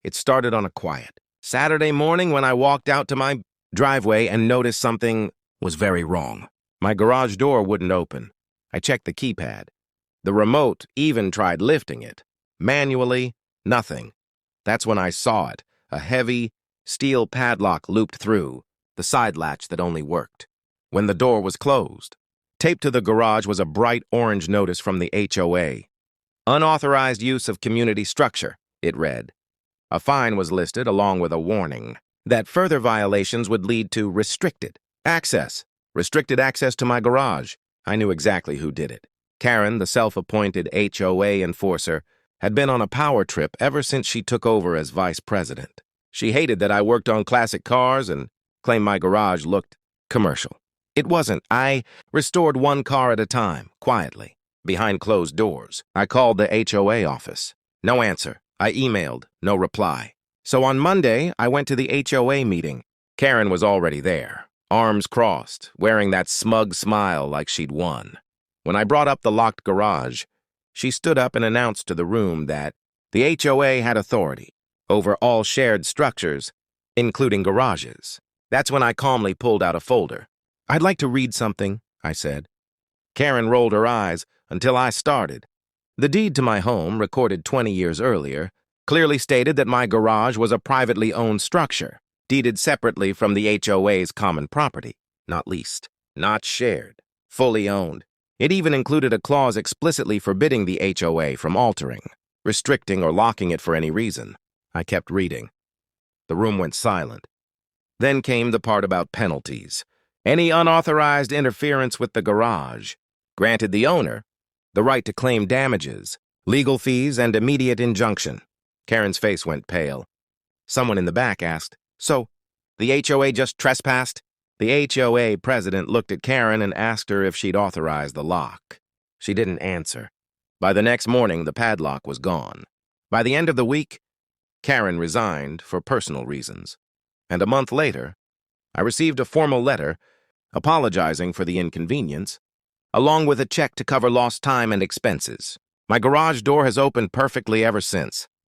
It started on a quiet Saturday morning when I walked out to my driveway and noticed something was very wrong. My garage door wouldn't open. I checked the keypad. The remote even tried lifting it. Manually, nothing. That's when I saw it, a heavy, steel padlock looped through, the side latch that only worked when the door was closed. Taped to the garage was a bright orange notice from the HOA. Unauthorized use of community structure, it read. A fine was listed along with a warning that further violations would lead to restricted access to my garage. I knew exactly who did it. Karen, the self-appointed HOA enforcer, had been on a power trip ever since she took over as vice president. She hated that I worked on classic cars and claimed my garage looked commercial. It wasn't. I restored one car at a time, quietly, behind closed doors. I called the HOA office. No answer. I emailed. No reply. So on Monday, I went to the HOA meeting. Karen was already there, arms crossed, wearing that smug smile like she'd won. When I brought up the locked garage, she stood up and announced to the room that the HOA had authority over all shared structures, including garages. That's when I calmly pulled out a folder. "I'd like to read something," I said. Karen rolled her eyes until I started. The deed to my home, recorded 20 years earlier, clearly stated that my garage was a privately owned structure, deeded separately from the HOA's common property, not leased, not shared, fully owned. It even included a clause explicitly forbidding the HOA from altering, restricting, or locking it for any reason. I kept reading. The room went silent. Then came the part about penalties. Any unauthorized interference with the garage granted the owner the right to claim damages, legal fees, and immediate injunction. Karen's face went pale. Someone in the back asked, "So, the HOA just trespassed?" The HOA president looked at Karen and asked her if she'd authorized the lock. She didn't answer. By the next morning, the padlock was gone. By the end of the week, Karen resigned for personal reasons. And a month later, I received a formal letter apologizing for the inconvenience, along with a check to cover lost time and expenses. My garage door has opened perfectly ever since.